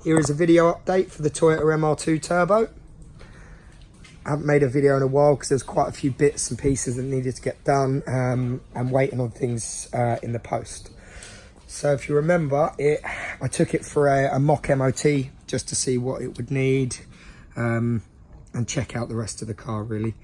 Here is a video update for the Toyota MR2 Turbo. I haven't made a video in a while because there's quite a few bits and pieces that needed to get done and waiting on things in the post. So if you remember, I took it for a mock MOT just to see what it would need and check out the rest of the car really.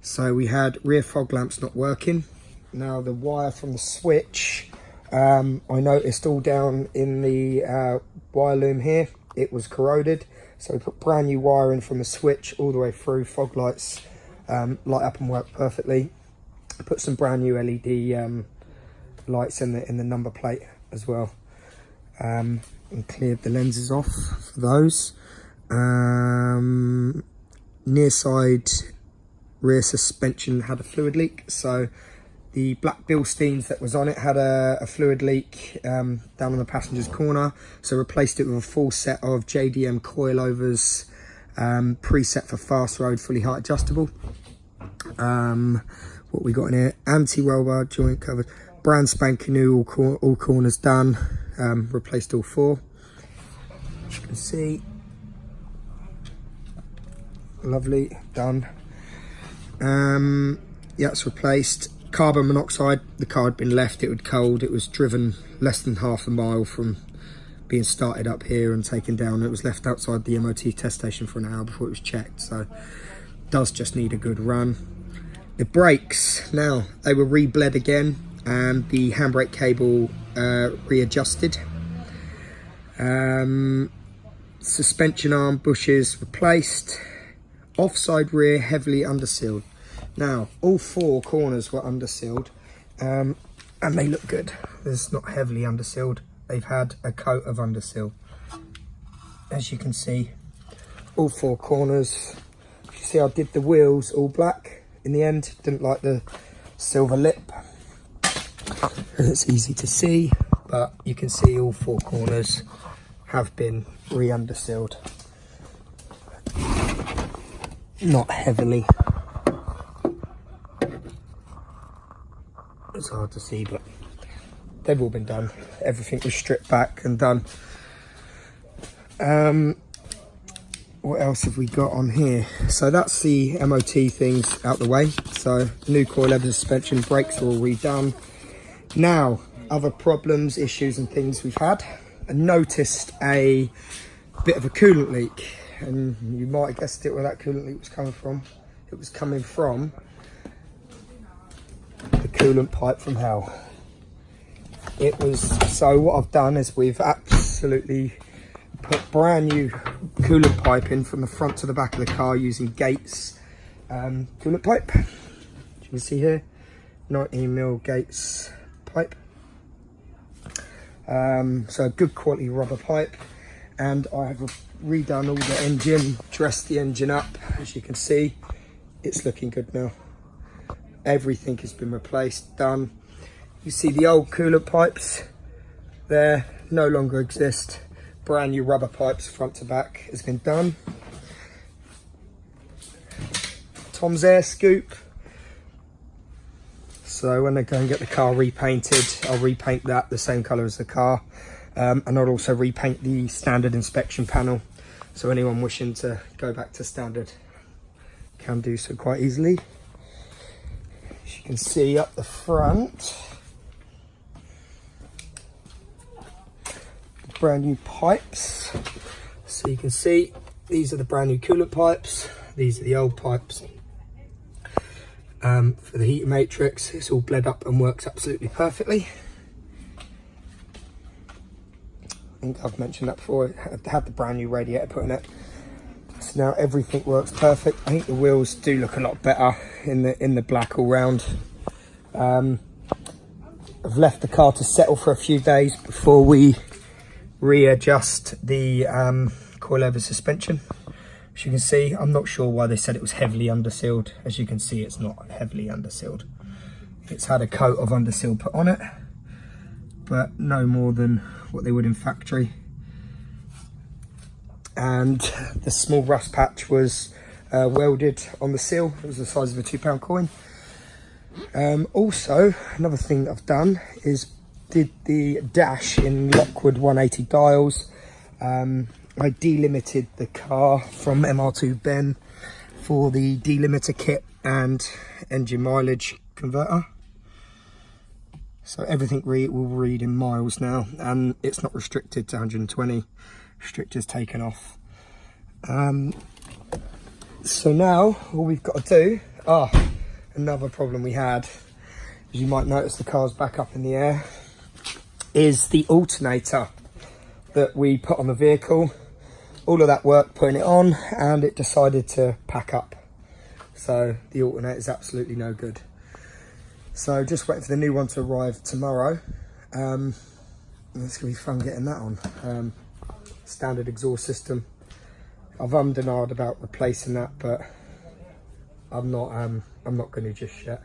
So we had rear fog lamps not working. Now the wire from the switch, I noticed all down in the wire loom here, it was corroded. So we put brand new wire in from the switch all the way through. Fog lights light up and work perfectly. I put some brand new LED lights in the number plate as well, and cleared the lenses off for those. Near side rear suspension had a fluid leak, so the black Bilsteins that was on it had a fluid leak down on the passenger's corner, so replaced it with a full set of JDM coilovers, preset for fast road, fully height adjustable. What we got in here, anti-roll bar joint covers, brand spanking new, all corners done, replaced all four, as you can see. Lovely, done. Yeah, it's replaced. Carbon monoxide, the car had been left, it was cold, it was driven less than half a mile from being started up here and taken down. It was left outside the MOT test station for an hour before it was checked, so does just need a good run. The brakes, now they were re-bled again and the handbrake cable readjusted. Suspension arm bushes replaced. Offside rear heavily undersealed. Now, all four corners were undersealed, and they look good. It's not heavily undersealed. They've had a coat of underseal. As you can see, all four corners. You see I did the wheels all black in the end. Didn't like the silver lip. It's easy to see, but you can see all four corners have been re-undersealed. Not heavily. It's hard to see, but they've all been done. Everything was stripped back and done. What else have we got on here? So that's the MOT things out the way. So new coil leather suspension, brakes are all redone. Now, other problems, issues and things we've had. I noticed a bit of a coolant leak, and you might have guessed it where that coolant leak was coming from. It was coming from the coolant pipe from hell. It was, so what I've done is we've absolutely put brand new coolant pipe in from the front to the back of the car using Gates coolant pipe. As you can see here, 19mm Gates pipe. So a good quality rubber pipe, and I have redone all the engine, dressed the engine up. As you can see, it's looking good now. Everything has been replaced, done. You see the old coolant pipes there no longer exist. Brand new rubber pipes front to back has been done. Tom's air scoop. So when they go and get the car repainted, I'll repaint that the same colour as the car. And I'll also repaint the standard inspection panel. So anyone wishing to go back to standard can do so quite easily. As you can see up the front, brand new pipes. So you can see these are the brand new coolant pipes. These are the old pipes. For the heater matrix, it's all bled up and works absolutely perfectly. I think I've mentioned that before. I had the brand new radiator put in it. So now everything works perfect. I think the wheels do look a lot better in the black all round. I've left the car to settle for a few days before we readjust the coil leather suspension. As you can see, I'm not sure why they said it was heavily undersealed. As you can see, it's not heavily undersealed. It's had a coat of underseal put on it, but no more than what they would in factory. And the small rust patch was welded on the seal. It was the size of a £2 coin. Also, another thing I've done is did the dash in Lockwood 180 dials. I delimited the car from MR2 Ben for the delimiter kit and engine mileage converter. So everything will read in miles now, and it's not restricted to 120. Restrictor's taken off. So now all we've got to do, another problem we had, as you might notice the car's back up in the air, is the alternator that we put on the vehicle. All of that work putting it on, and it decided to pack up. So the alternator is absolutely no good. So just waiting for the new one to arrive tomorrow. It's going to be fun getting that on. Standard exhaust system. I've ummed and ahed about replacing that, but I'm not going to just yet.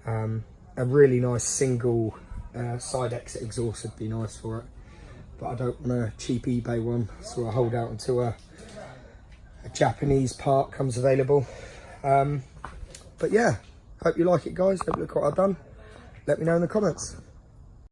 A really nice single side exit exhaust would be nice for it, but I don't want a cheap eBay one, so I'll hold out until a Japanese part comes available. But yeah, hope you like it, guys. Hope you look what I've done. Let me know in the comments.